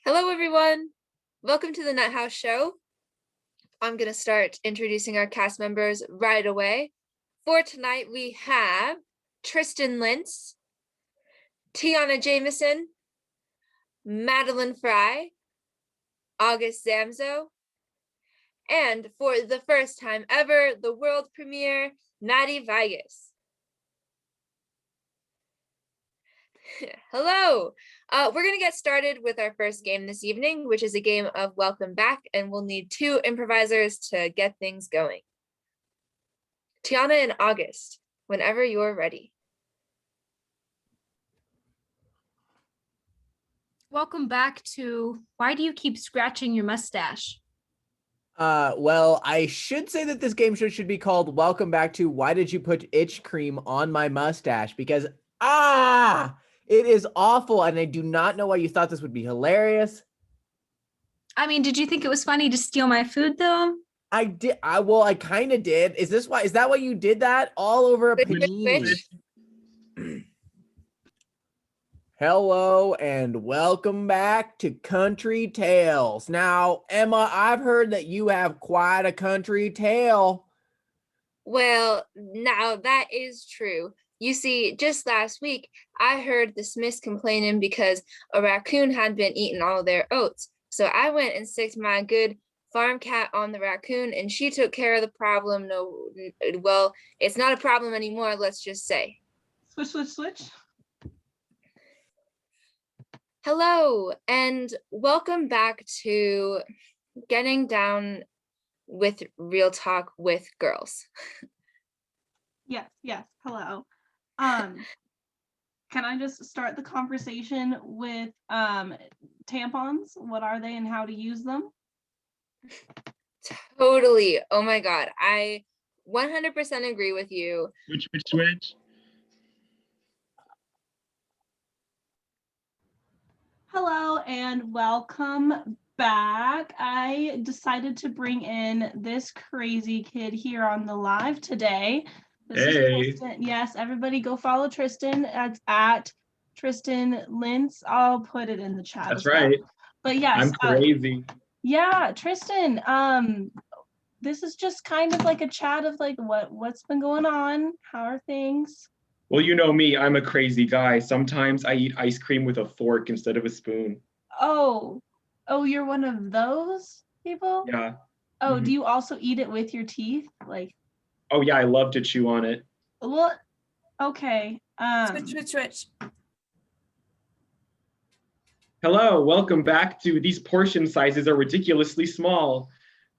Hello, everyone. Welcome to the Nuthouse Show. I'm going to start introducing our cast members right away. For tonight, we have Tristan Lintz, Tiana Jameson, Madeline Fry, August Zamzo, and for the first time ever, the world premiere, Maddie Vigas. Hello. We're going to get started with our first game this evening, which is a game of Welcome Back, and we'll need two improvisers to get things going. Tiana and August, whenever you're ready. Welcome back to Why Do You Keep Scratching Your Mustache? Well, I should say that this game should be called Welcome Back to Why Did You Put Itch Cream on My Mustache? Because, it is awful, and I do not know why you thought this would be hilarious. I mean, did you think it was funny to steal my food, though? I did. I kind of did. Is that why you did that? All over a panini. Hello and welcome back to Country Tales. Now, Emma, I've heard that you have quite a country tale. Well, now that is true. You see, just last week, I heard the Smiths complaining because a raccoon had been eating all their oats. So I went and sicked my good farm cat on the raccoon, and she took care of the problem. Well, it's not a problem anymore, let's just say. Switch. Hello, and welcome back to Getting Down with Real Talk with Girls. Yes. Hello. Can I just start the conversation with tampons? What are they and how to use them? Totally. Oh my God. I 100% agree with you. Switch. Hello and welcome back. I decided to bring in this crazy kid here on the live today. This is Tristan. Yes, everybody go follow Tristan. It's at Tristan Lintz. I'll put it in the chat. That's right. But yes, I'm crazy. Yeah, Tristan. This is just kind of like a chat of like what's been going on. How are things? Well, you know me, I'm a crazy guy. Sometimes I eat ice cream with a fork instead of a spoon. Oh, you're one of those people? Yeah. Oh, Do you also eat it with your teeth? Like, oh yeah, I love to chew on it. What? Okay. Switch. Hello, welcome back to These Portion Sizes Are Ridiculously Small.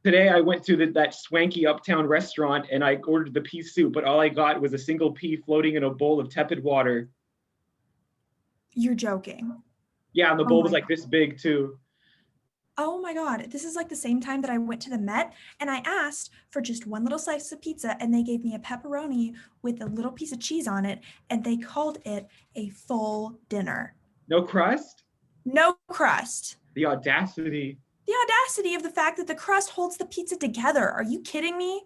Today I went to that swanky uptown restaurant and I ordered the pea soup, but all I got was a single pea floating in a bowl of tepid water. You're joking. Yeah, and the bowl was like this big too. Oh my God, this is like the same time that I went to the Met and I asked for just one little slice of pizza and they gave me a pepperoni with a little piece of cheese on it and they called it a full dinner. No crust? No crust. The audacity. The audacity of the fact that the crust holds the pizza together. Are you kidding me?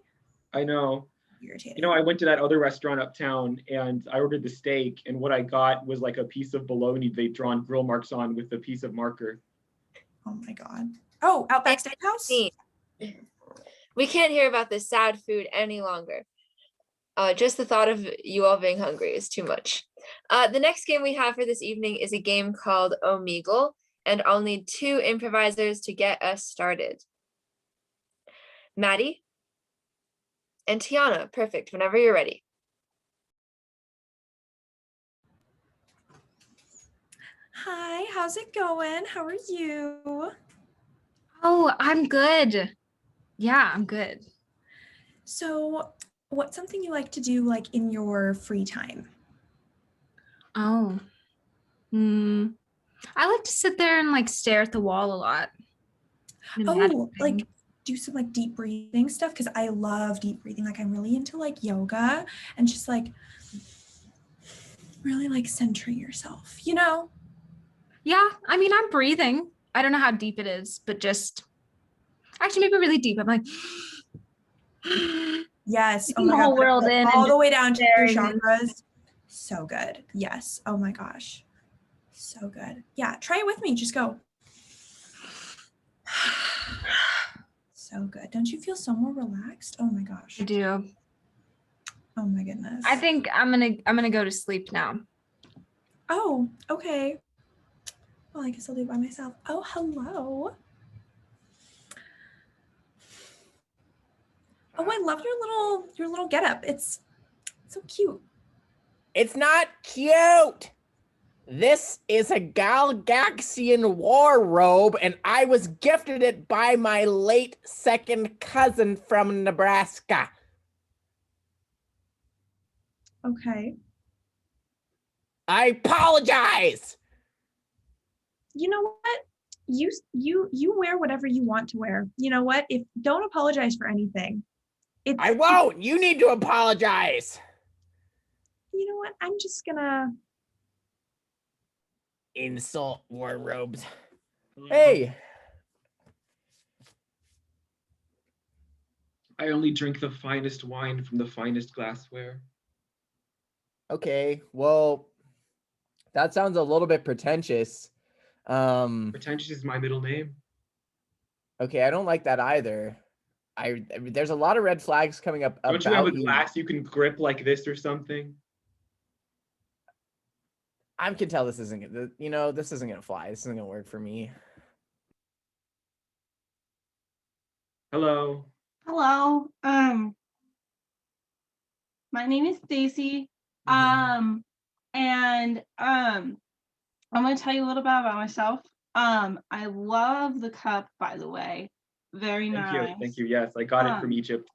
I know. Irritating. You know, I went to that other restaurant uptown and I ordered the steak and what I got was like a piece of bologna they'd drawn grill marks on with a piece of marker. Oh my God. Oh, Outback Steakhouse? We can't hear about this sad food any longer. Just the thought of you all being hungry is too much. The next game we have for this evening is a game called Omegle, and I'll need two improvisers to get us started. Maddie and Tiana, perfect, whenever you're ready. Hi, how's it going? How are you? Oh, I'm good. Yeah, I'm good. So, what's something you like to do like in your free time? Oh. I like to sit there and like stare at the wall a lot. Like do some like deep breathing stuff because I love deep breathing. Like I'm really into like yoga and just like really like centering yourself, you know? Yeah, I mean, I'm breathing. I don't know how deep it is, but just actually maybe really deep. I'm like, yes. Oh my God, whole world in all the way down to your staring. chakras. So good. Yes. Oh my gosh. So good. Yeah. Try it with me. Just go. So good. Don't you feel so more relaxed? Oh my gosh. I do. Oh my goodness. I think I'm gonna go to sleep now. Oh, okay. Well, I guess I'll do it by myself. Oh, hello. Oh, I love your little getup. It's so cute. It's not cute. This is a Galgaxian war robe, and I was gifted it by my late second cousin from Nebraska. Okay. I apologize. You know what? You wear whatever you want to wear. You know what? If don't apologize for anything. I won't. You need to apologize. You know what? I'm just gonna. Insult war robes. Hey. I only drink the finest wine from the finest glassware. Okay, well, that sounds a little bit pretentious. Pretentious is my middle name. Okay, I don't like that either. There's a lot of red flags coming up Don't you have a about you. glass you can grip like this or something? I can tell this isn't gonna, this isn't gonna fly. This isn't gonna work for me. Hello. Hello. My name is Stacy. And I'm gonna tell you a little bit about myself. I love the cup, by the way. Very nice. Thank you. Yes, I got it from Egypt.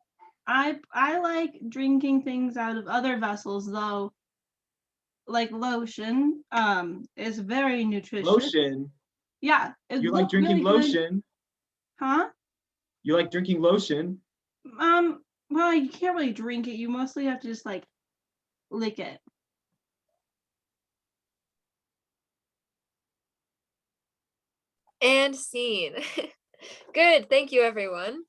I like drinking things out of other vessels, though. Like lotion, is very nutritious. Lotion. Yeah. You like drinking really lotion? Good. Huh? You like drinking lotion? Well, you can't really drink it. You mostly have to just like lick it. And scene. Good, thank you everyone.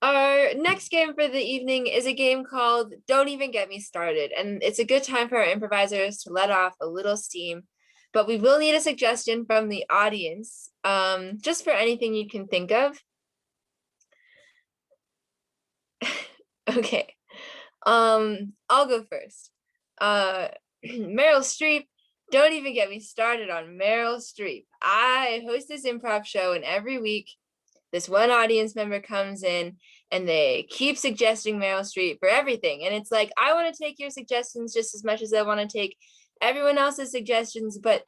Our next game for the evening is a game called Don't Even Get Me Started, and it's a good time for our improvisers to let off a little steam, but we will need a suggestion from the audience, just for anything you can think of. Okay, I'll go first. Meryl Streep. Don't even get me started on Meryl Streep. I host this improv show, and every week this one audience member comes in and they keep suggesting Meryl Streep for everything. And it's like, I want to take your suggestions just as much as I want to take everyone else's suggestions, but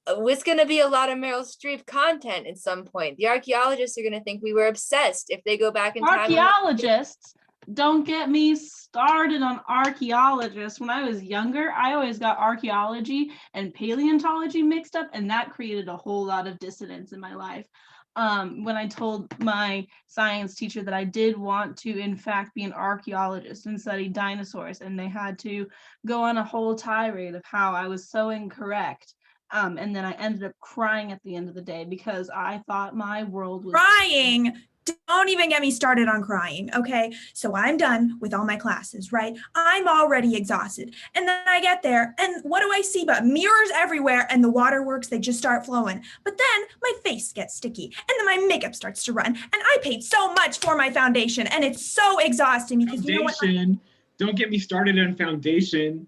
it's going to be a lot of Meryl Streep content at some point. The archaeologists are going to think we were obsessed if they go back in time. Archaeologists? Don't get me started on archaeologists. When I was younger, I always got archaeology and paleontology mixed up, and that created a whole lot of dissonance in my life. When I told my science teacher that I did want to, in fact, be an archaeologist and study dinosaurs, and they had to go on a whole tirade of how I was so incorrect. And then I ended up crying at the end of the day because I thought my world was crying. Don't even get me started on crying, okay? So I'm done with all my classes, right? I'm already exhausted. And then I get there, and what do I see but mirrors everywhere, and the waterworks, they just start flowing. But then my face gets sticky, and then my makeup starts to run, and I paid so much for my foundation, and it's so exhausting because foundation. You know what? Don't get me started on foundation.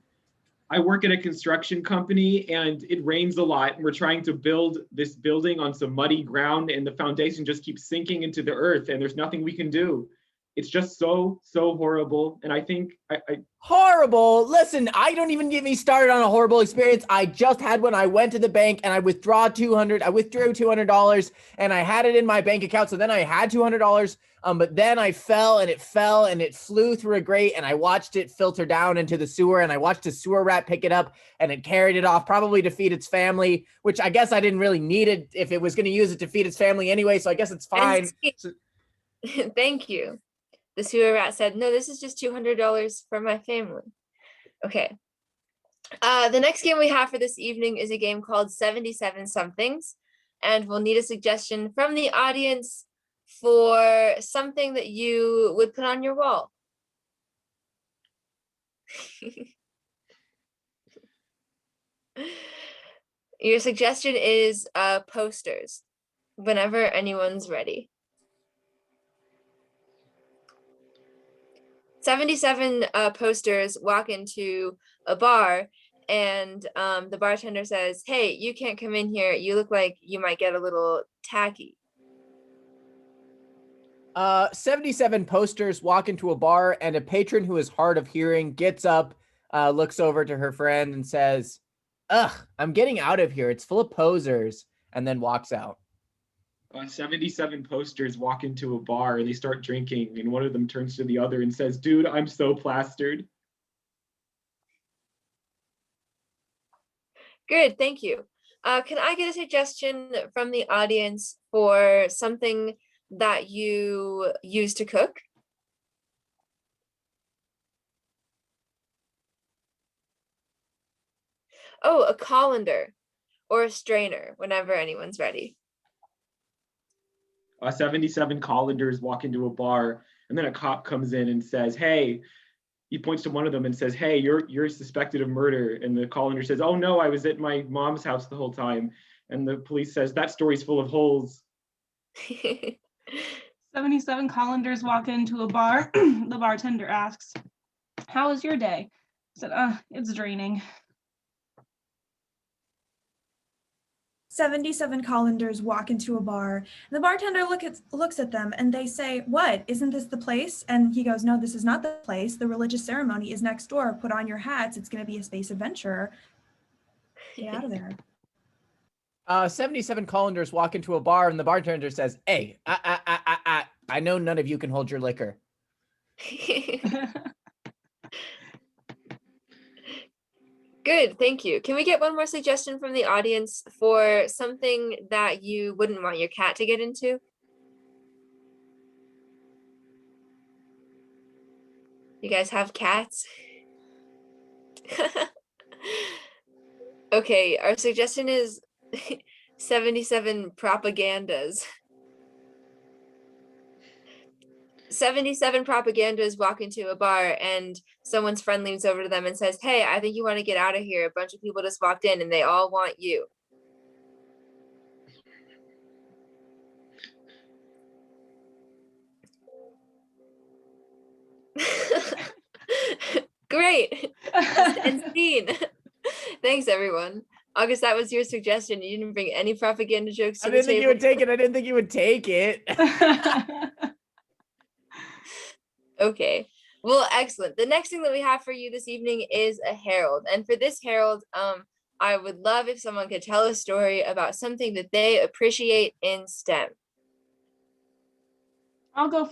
I work at a construction company and it rains a lot, and we're trying to build this building on some muddy ground, and the foundation just keeps sinking into the earth and there's nothing we can do. It's just so horrible. And I think Horrible. Listen, I don't even get me started on a horrible experience. I just had one. I went to the bank and I withdrew $200 and I had it in my bank account. So then I had $200. But then I fell and it flew through a grate, and I watched it filter down into the sewer, and I watched a sewer rat pick it up and it carried it off, probably to feed its family, which I guess I didn't really need it if it was going to use it to feed its family anyway. So I guess it's fine. Thank you. The sewer rat said, no, this is just $200 for my family. Okay. The next game we have for this evening is a game called 77 Somethings, and we'll need a suggestion from the audience for something that you would put on your wall. Your suggestion is posters. Whenever anyone's ready. 77 posters walk into a bar, and the bartender says, "Hey, you can't come in here. You look like you might get a little tacky." 77 posters walk into a bar, and a patron who is hard of hearing gets up, looks over to her friend and says, "Ugh, I'm getting out of here. It's full of posers," and then walks out. 77 posters walk into a bar and they start drinking, and one of them turns to the other and says, "Dude, I'm so plastered." Good, thank you. Can I get a suggestion from the audience for something that you use to cook? Oh, a colander or a strainer, whenever anyone's ready. 77 colanders walk into a bar, and then a cop comes in and says, "Hey," he points to one of them and says, "Hey, you're suspected of murder." And the colander says, "Oh no, I was at my mom's house the whole time." And the police says, "That story's full of holes." 77 colanders walk into a bar. The bartender asks, "How was your day?" I said, "It's draining." 77 colanders walk into a bar, and the bartender looks at them and they say, "What, isn't this the place?" And he goes, "No, this is not the place. The religious ceremony is next door. Put on your hats. It's going to be a space adventure. Get out of there." 77 colanders walk into a bar, and the bartender says, "Hey, I know none of you can hold your liquor." Good, thank you. Can we get one more suggestion from the audience for something that you wouldn't want your cat to get into? You guys have cats? Okay, our suggestion is 77 propagandas. 77 propagandas walk into a bar, and someone's friend leans over to them and says, "Hey, I think you want to get out of here. A bunch of people just walked in and they all want you." Great. And scene. Thanks, everyone. August, that was your suggestion. You didn't bring any propaganda jokes to I the didn't think you table. would take it. I didn't think you would take it. Okay. Well, excellent. The next thing that we have for you this evening is a herald. And for this herald, I would love if someone could tell a story about something that they appreciate in STEM. I'll go.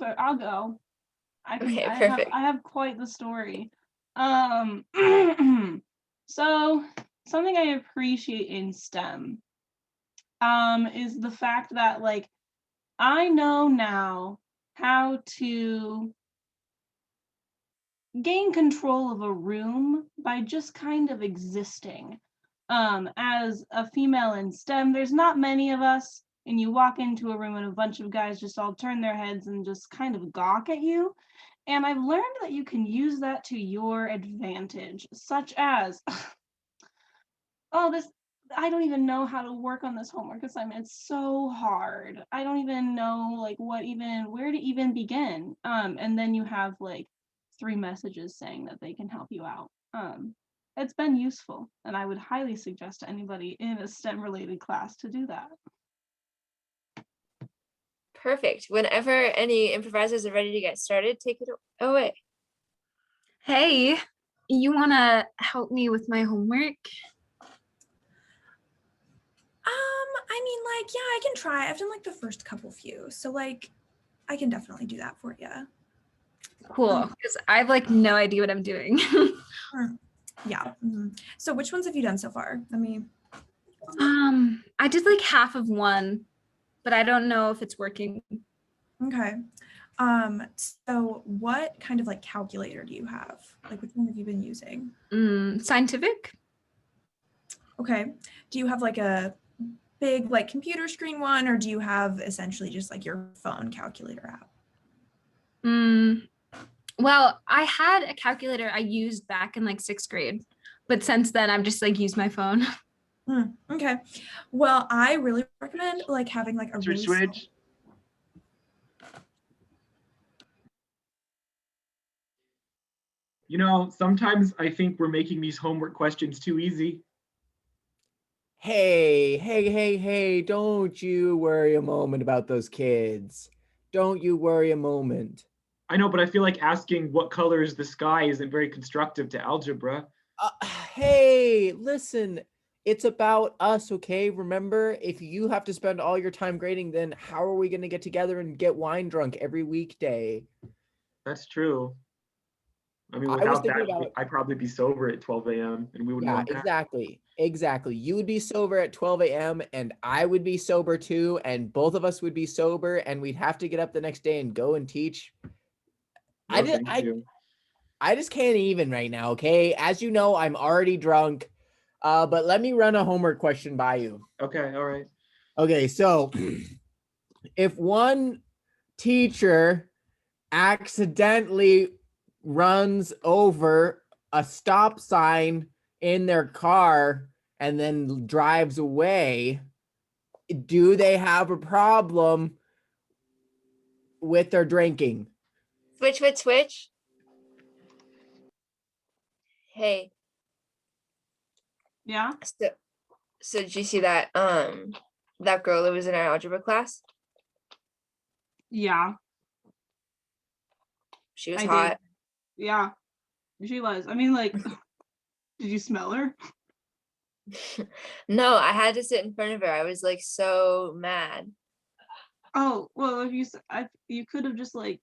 Okay, perfect. I have quite the story. So something I appreciate in STEM is the fact that, like, I know now how to gain control of a room by just kind of existing. As a female in STEM, there's not many of us, and you walk into a room and a bunch of guys just all turn their heads and just kind of gawk at you. And I've learned that you can use that to your advantage, such as, I don't even know how to work on this homework assignment. It's so hard. I don't even know where to even begin. And then you have like 3 messages saying that they can help you out. It's been useful, and I would highly suggest to anybody in a STEM related class to do that. Perfect. Whenever any improvisers are ready to get started, take it away. Hey, you want to help me with my homework? I mean, like, yeah, I can try. I've done like the first few, so like, I can definitely do that for you. Cool, because I have like no idea what I'm doing. Yeah. So which ones have you done so far? I mean, I did like half of one, but I don't know if it's working. okay. So what kind of like calculator do you have? Like, which one have you been using? Scientific. Okay. Do you have like a big like computer screen one, or do you have essentially just like your phone calculator app? Well, I had a calculator I used back in like 6th grade, but since then I've just like used my phone. Okay. Well, I really recommend like having like a really Switch. You know, sometimes I think we're making these homework questions too easy. Hey, don't you worry a moment about those kids. Don't you worry a moment. I know, but I feel like asking what color is the sky isn't very constructive to algebra. Hey, listen, it's about us, okay? Remember, if you have to spend all your time grading, then how are we going to get together and get wine drunk every weekday? That's true. I mean, I was without thinking that, about, I'd probably be sober at 12 a.m. and we wouldn't yeah, know that. exactly. You would be sober at 12 a.m. and I would be sober too, and both of us would be sober, and we'd have to get up the next day and go and teach. No, thank you. I just can't even right now, okay? As you know, I'm already drunk. But let me run a homework question by you. Okay, all right. Okay, so if one teacher accidentally runs over a stop sign in their car and then drives away, do they have a problem with their drinking? Switch. Hey, Yeah. so did you see that that girl that was in our algebra class? Yeah. She was I hot. did. Yeah. She was. I mean, like, did you smell her? No, I had to sit in front of her. I was like so mad. Oh, well, if you could have just like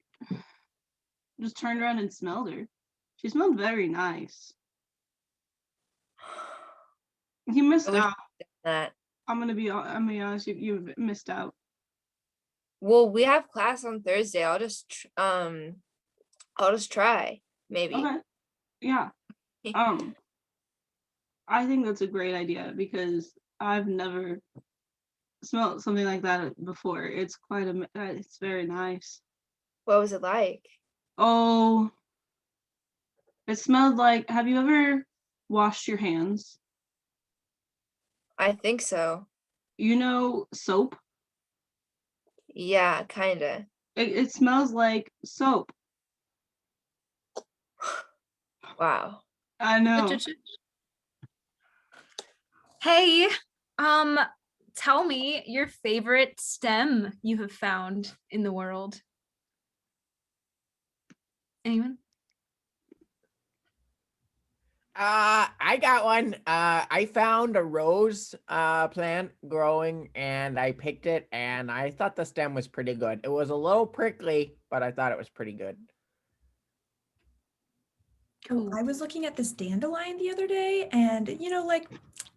just turned around and smelled her. She smelled very nice. You I missed wish out. that. I'm gonna be honest. You missed out. Well, we have class on Thursday. I'll just try maybe. Okay. Yeah. I think that's a great idea because I've never smelled something like that before. It's it's very nice. What was it like? Oh, it smelled like, have you ever washed your hands? I think so. You know, soap? Yeah, kinda. It smells like soap. Wow. I know. Hey, tell me your favorite STEM you have found in the world. Anyone? I got one. I found a rose plant growing and I picked it and I thought the stem was pretty good. It was a little prickly, but I thought it was pretty good. Oh, I was looking at this dandelion the other day, and like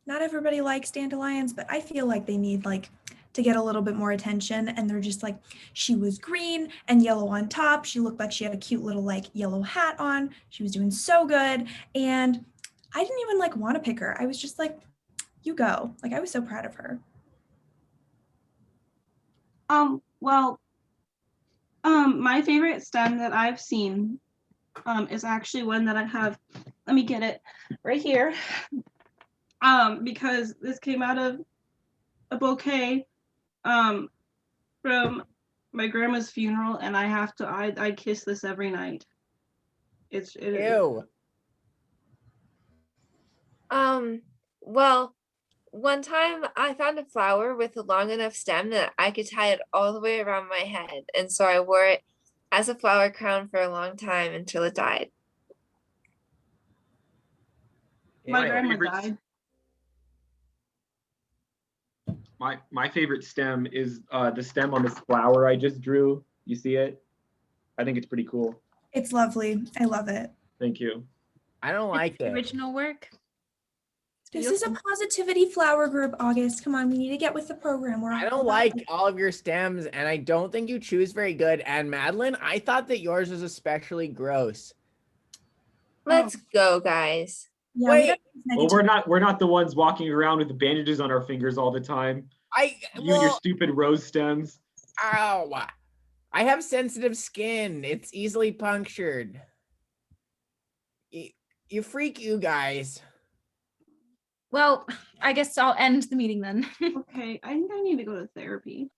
not everybody likes dandelions, but I feel like they need like to get a little bit more attention. And they're just like, she was green and yellow on top. She looked like she had a cute little like yellow hat on. She was doing so good. And I didn't even like want to pick her. I was just like, you go. Like I was so proud of her. Well, my favorite stem that I've seen is actually one that I have. Let me get it right here. Because this came out of a bouquet from my grandma's funeral, and I kiss this every night. Ew. Well, one time I found a flower with a long enough stem that I could tie it all the way around my head, and so I wore it as a flower crown for a long time until it died. My Ew. grandma died. My favorite stem is the stem on this flower I just drew. You see it? I think it's pretty cool. It's lovely. I love it. Thank you. I don't like it. Original work. This is a positivity flower group, August. Come on, we need to get with the program. I don't like all of your stems, and I don't think you choose very good. And Madeline, I thought that yours was especially gross. Let's go, guys. Yeah, Wait. Well, we're not the ones walking around with the bandages on our fingers all the time. You and your stupid rose stems. Ow. I have sensitive skin. It's easily punctured. You freak, you guys. Well, I guess I'll end the meeting then. Okay, I think I need to go to therapy.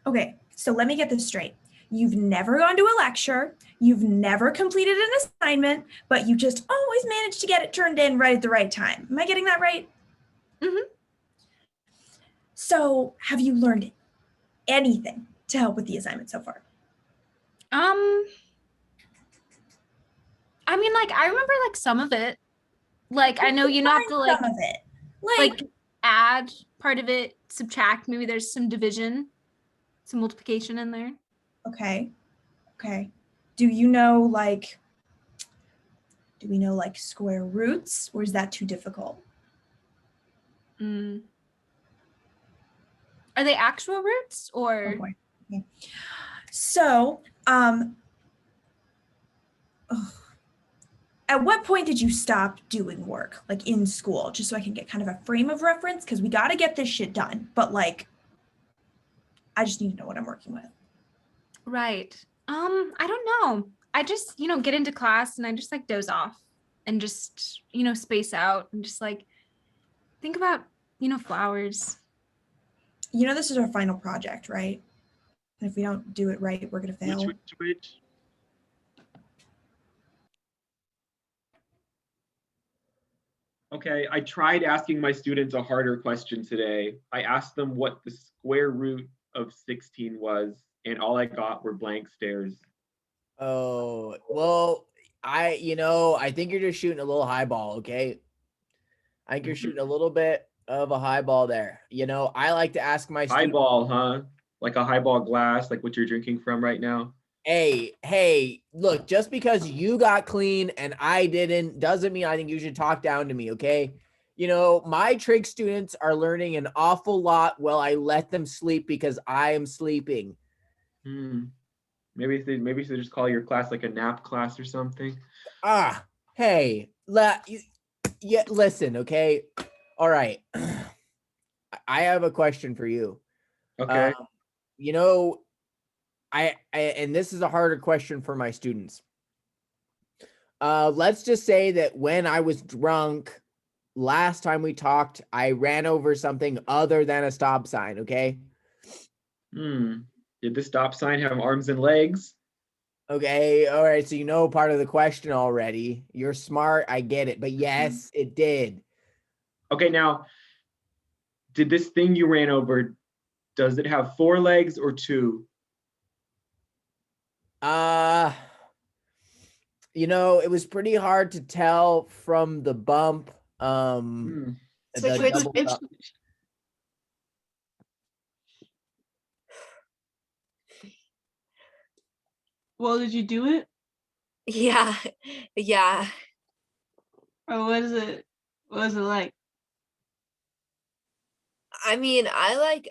Okay, so let me get this straight. You've never gone to a lecture, you've never completed an assignment, but you just always manage to get it turned in right at the right time. Am I getting that right? Mhm. So have you learned anything to help with the assignment so far? I mean, like, I remember like some of it. Like, I know you have to Some of it. like add part of it, subtract. Maybe there's some division, some multiplication in there. Okay. Okay. Do we know like square roots, or is that too difficult? Mm. Are they actual roots or? Oh boy. Okay. So, at what point did you stop doing work, like in school, just so I can get kind of a frame of reference? Because we got to get this shit done. But like, I just need to know what I'm working with. Right. I don't know. I just, get into class and I just like doze off and just, space out and just like think about, flowers. This is our final project, right? And if we don't do it right, we're going to fail. Which? Okay, I tried asking my students a harder question today. I asked them what the square root of 16 was, and all I got were blank stares. Oh, well, I think you're just shooting a little highball, okay? I think you're shooting a little bit of a highball there. I like to ask my students, Highball, huh? Like a highball glass, like what you're drinking from right now? hey, look, just because you got clean and I didn't doesn't mean I think you should talk down to me, okay? My trig students are learning an awful lot while I let them sleep because I am sleeping. Maybe they just call your class like a nap class or something. Hey, listen, okay? All right. I have a question for you. Okay. I and this is a harder question for my students. Let's just say that when I was drunk last time we talked, I ran over something other than a stop sign, okay? Did the stop sign have arms and legs? Okay, all right, so part of the question already. You're smart, I get it, but yes, it did. Okay, now, did this thing you ran over, does it have 4 legs or 2? It was pretty hard to tell from the bump. Switch. Well, did you do it? Yeah. Or what is it? What is it like? I mean, I'm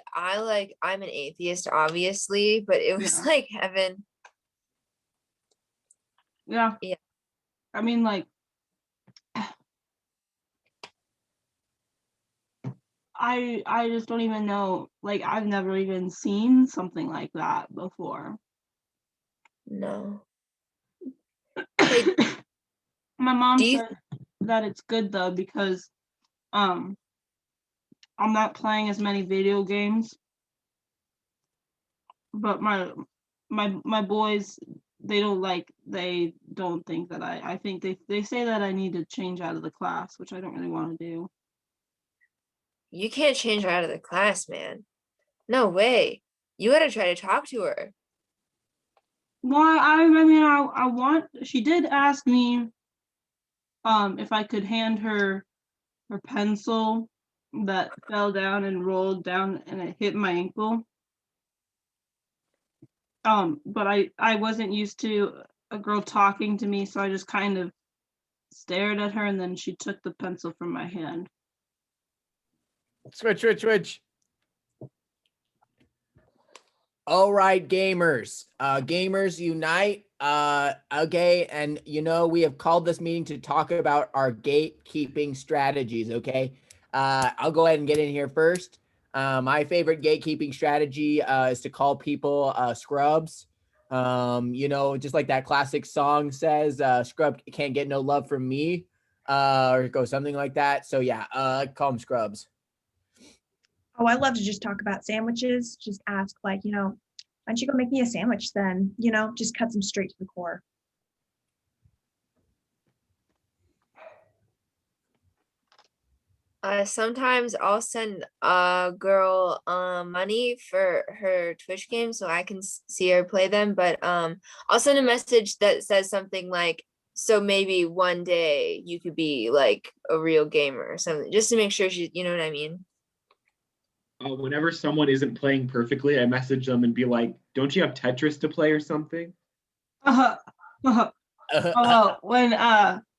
an atheist, obviously, but it was like heaven. Yeah. Yeah. I mean, like, I just don't even know. Like, I've never even seen something like that before. No. My mom said that it's good though because I'm not playing as many video games. But my boys, they don't think that I think they say that I need to change out of the class, which I don't really want to do. You can't change her out of the class, man. No way. You gotta try to talk to her. Why? I mean, I want. She did ask me, if I could hand her pencil that fell down and rolled down and it hit my ankle. But I wasn't used to a girl talking to me, so I just kind of stared at her, and then she took the pencil from my hand. Switch. All right, gamers. Gamers unite. Okay, and we have called this meeting to talk about our gatekeeping strategies, okay? I'll go ahead and get in here first. My favorite gatekeeping strategy is to call people scrubs. Just like that classic song says, scrub can't get no love from me. or go something like that. So yeah, call them scrubs. Oh, I love to just talk about sandwiches. Just ask, like, why don't you go make me a sandwich then? Just cut them straight to the core. Sometimes I'll send a girl money for her Twitch game so I can see her play them, but I'll send a message that says something like, so maybe one day you could be like a real gamer or something, just to make sure she, you know what I mean? Whenever someone isn't playing perfectly, I message them and be like, don't you have Tetris to play or something? Oh, when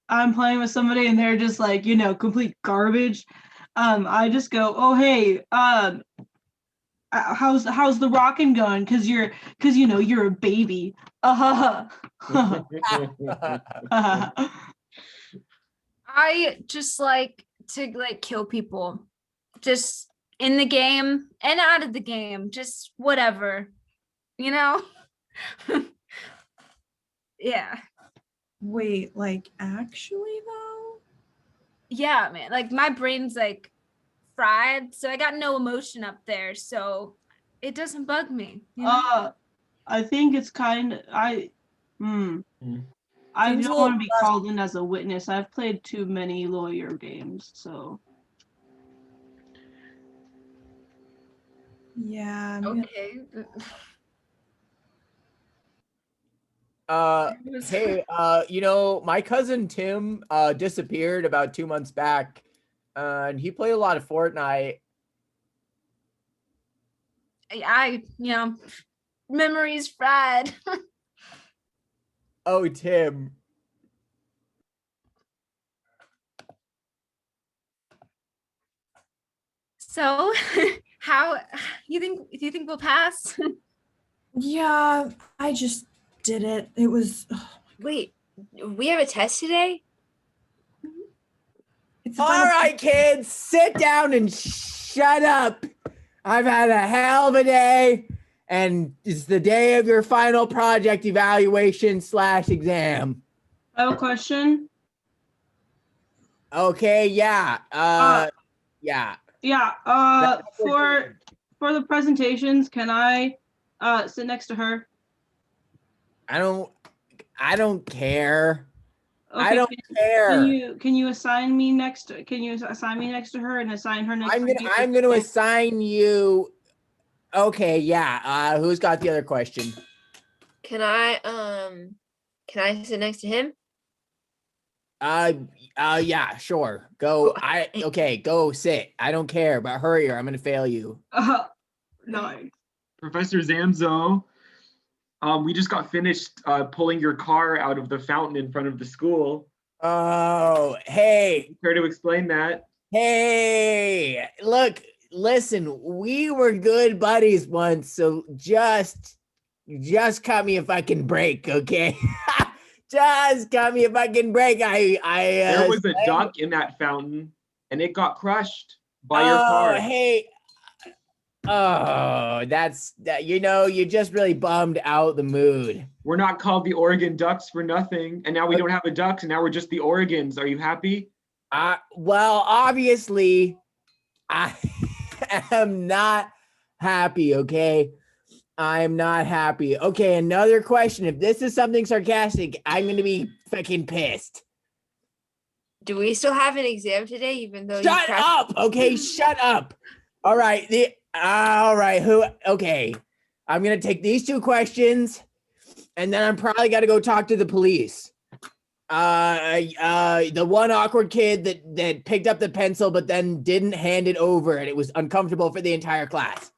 I'm playing with somebody and they're just like, complete garbage, I just go, oh hey, how's the rockin' going? Cause you're a baby. I just like to kill people, just in the game and out of the game, just whatever, Yeah. Wait, like actually though? Yeah, man. Like my brain's like fried, so I got no emotion up there, so it doesn't bug me. I think it's I don't want to be called in as a witness. I've played too many lawyer games, so. Yeah. Okay. Hey, my cousin Tim disappeared about 2 months back, and he played a lot of Fortnite. Memories fried. Oh, Tim. So, how do you think we'll pass? Yeah, I just did it. It was. Wait, we have a test today? It's All right, kids, sit down and shut up. I've had a hell of a day, and it's the day of your final project evaluation / exam. I have a question. Okay, yeah. Yeah. Yeah. For the presentations, can I sit next to her? I don't care. Okay, I don't care. Can you assign me next to her and assign her next to me? I'm gonna assign you. Okay, yeah. Who's got the other question? Can I sit next to him? Yeah, sure. Go. Go sit. I don't care, but hurry or I'm gonna fail you. No. Professor Zamzo, we just got finished pulling your car out of the fountain in front of the school. Oh, hey. Care to explain that? Hey, look, listen, we were good buddies once, so just cut me if I can break, okay? Just cut me if I can break. There was a duck in that fountain, and it got crushed by your car. Hey. Oh, that's that. You just really bummed out the mood. We're not called the Oregon Ducks for nothing, and now we don't have a Ducks, and now we're just the Oregons. Are you happy? Well, obviously, I am not happy. Okay. I'm not happy. Okay, another question. If this is something sarcastic, I'm going to be fucking pissed. Do we still have an exam today, even though Shut up, okay? Shut up. All right. Okay. I'm going to take these 2 questions, and then I'm probably got to go talk to the police. The one awkward kid that picked up the pencil but then didn't hand it over, and it was uncomfortable for the entire class.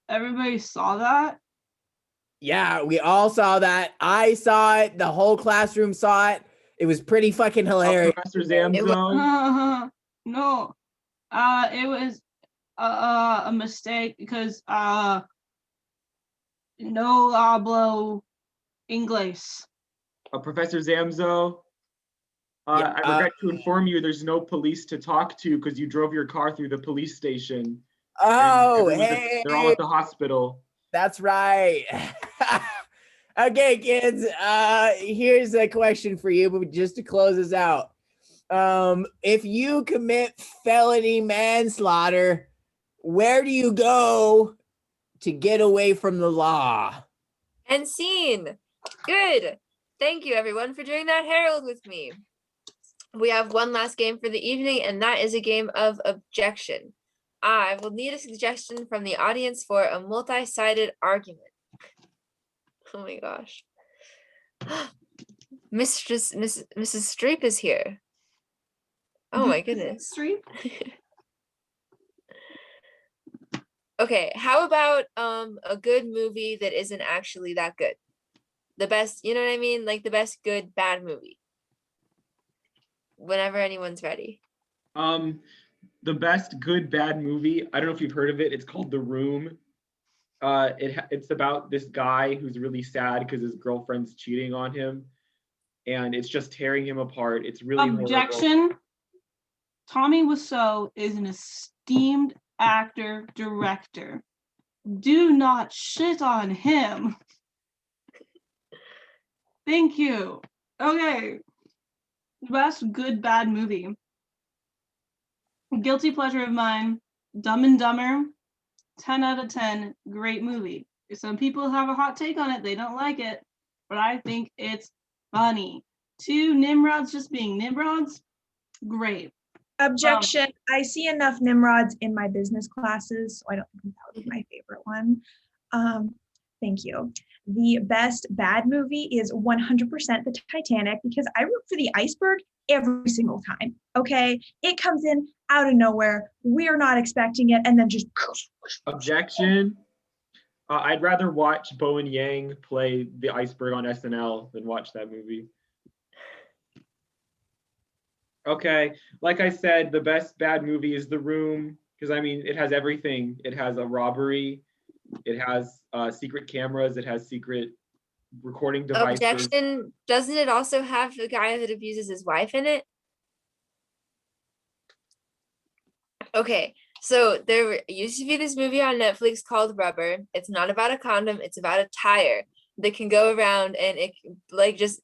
Everybody saw that? Yeah, we all saw that. I saw it. The whole classroom saw it. It was pretty fucking hilarious. Professor Zamzo. No. It was a mistake because no hablo inglés. Professor Zamzo. I regret to inform you there's no police to talk to because you drove your car through the police station. Oh, hey. They're all at the hospital. That's right. Okay, kids. Here's a question for you, but just to close us out. If you commit felony manslaughter, where do you go to get away from the law? And scene. Good. Thank you, everyone, for doing that Herald with me. We have one last game for the evening, and that is a game of Objection. I will need a suggestion from the audience for a multi-sided argument. Oh my gosh. Mrs. Streep is here. Oh my goodness. Streep? Okay, how about a good movie that isn't actually that good? The best, you know what I mean? Like the best good bad movie. Whenever anyone's ready. The best good bad movie. I don't know if you've heard of it. It's called The Room. It's about this guy who's really sad because his girlfriend's cheating on him, and it's just tearing him apart. It's really Objection. horrible. Tommy Wiseau is an esteemed actor, director. Do not shit on him. Thank you. Okay. Best good bad movie. Guilty pleasure of mine, Dumb and Dumber. 10 out of 10, great movie. Some people have a hot take on it, they don't like it, but I think it's funny. 2 Nimrods just being Nimrods, great. Objection. I see enough Nimrods in my business classes, so I don't think that would be my favorite one. Thank you. The best bad movie is 100% the Titanic, because I root for the iceberg every single time. Okay, it comes in out of nowhere. We're not expecting it, and then just. Objection. I'd rather watch Bowen Yang play the iceberg on SNL than watch that movie. Okay, like I said, the best bad movie is The Room, because I mean, it has everything. It has a robbery, it has secret cameras, it has secret recording devices. Objection. Doesn't it also have the guy that abuses his wife in it? Okay, so there used to be this movie on Netflix called Rubber. It's not about a condom, it's about a tire that can go around, and it like just,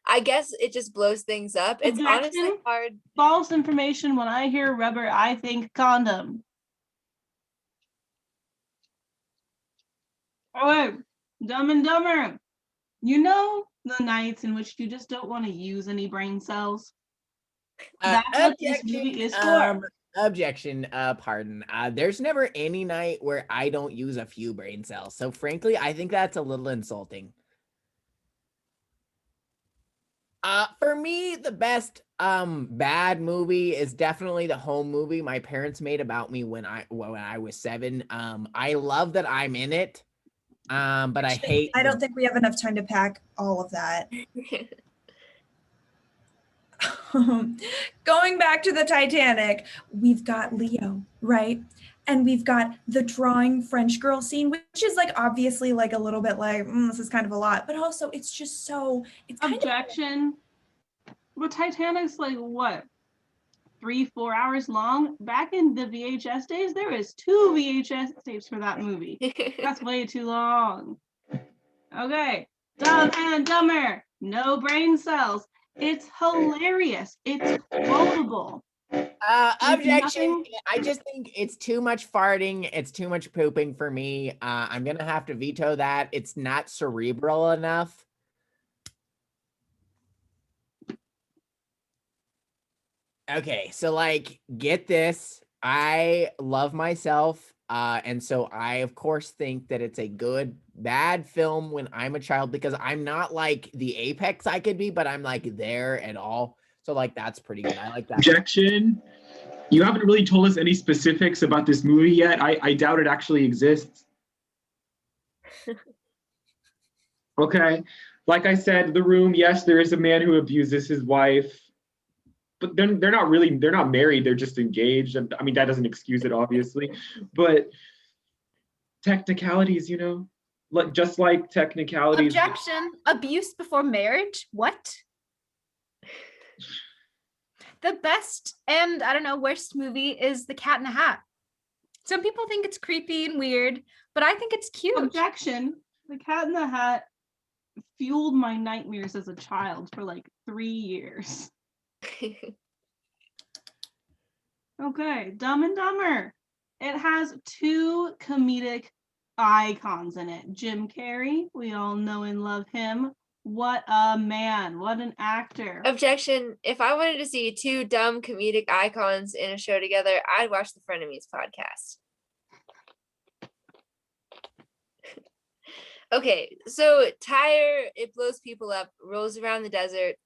I guess it just blows things up. It's honestly Objection. hard. False information. When I hear rubber, I think condom. Oh, Dumb and Dumber. You know the nights in which you just don't want to use any brain cells? That's what this movie is for. Objection, pardon. There's never any night where I don't use a few brain cells. So frankly, I think that's a little insulting. For me, the best bad movie is definitely the Home movie my parents made about me when I was 7. I love that I'm in it. But I hate. I don't think we have enough time to pack all of that. Going back to the Titanic, we've got Leo, right? And we've got the drawing French girl scene, which is like obviously like a little bit like, this is kind of a lot, but also it's just so, it's kind Objection. But Titanic's like what? 3-4 hours long. Back in the VHS days, there was 2 VHS tapes for that movie. That's way too long. Okay, Dumb and Dumber. No brain cells. It's hilarious. It's quotable. Objection. I just think it's too much farting. It's too much pooping for me. I'm gonna have to veto that. It's not cerebral enough. Okay, so like, get this. I love myself. And so I, of course, think that it's a good, bad film when I'm a child, because I'm not like the apex I could be, but I'm like there at all. So like, that's pretty good. I like that. Objection. You haven't really told us any specifics about this movie yet. I doubt it actually exists. Okay. Like I said, The Room, yes, there is a man who abuses his wife, but they're not married, they're just engaged. And I mean, that doesn't excuse it, obviously, but technicalities, just like technicalities. Objection. Abuse before marriage? What? The best and, I don't know, worst movie is The Cat in the Hat. Some people think it's creepy and weird, but I think it's cute. Objection. The Cat in the Hat fueled my nightmares as a child for like 3 years. Okay, Dumb and Dumber. It has 2 comedic icons in it. Jim Carrey, we all know and love him. What a man, what an actor. Objection. If I wanted to see 2 dumb comedic icons in a show together, I'd watch the Frenemies podcast. Okay, so tire, it blows people up, rolls around the desert.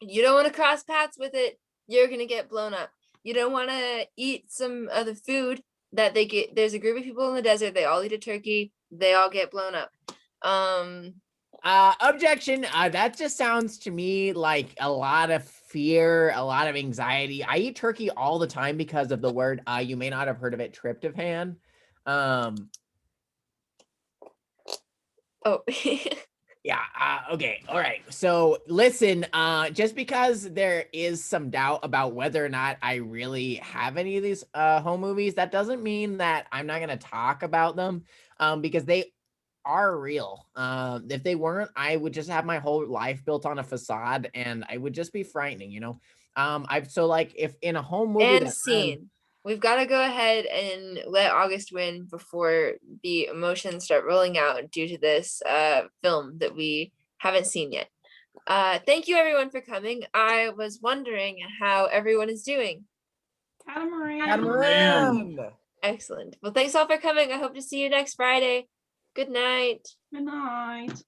You don't want to cross paths with it, you're gonna get blown up. You don't want to eat some other food that they get. There's a group of people in the desert, they all eat a turkey, they all get blown up. Objection. That just sounds to me like a lot of fear, a lot of anxiety. I eat turkey all the time because of the word, you may not have heard of it, tryptophan. Oh. Yeah, okay, all right. So listen, just because there is some doubt about whether or not I really have any of these home movies, that doesn't mean that I'm not gonna talk about them, because they are real. If they weren't, I would just have my whole life built on a facade, and I would just be frightening, you know. So like if in a home movie And that scene. We've got to go ahead and let August win before the emotions start rolling out due to this film that we haven't seen yet. Thank you everyone for coming. I was wondering how everyone is doing. Catamaran. Excellent. Well, thanks all for coming. I hope to see you next Friday. Good night. Good night.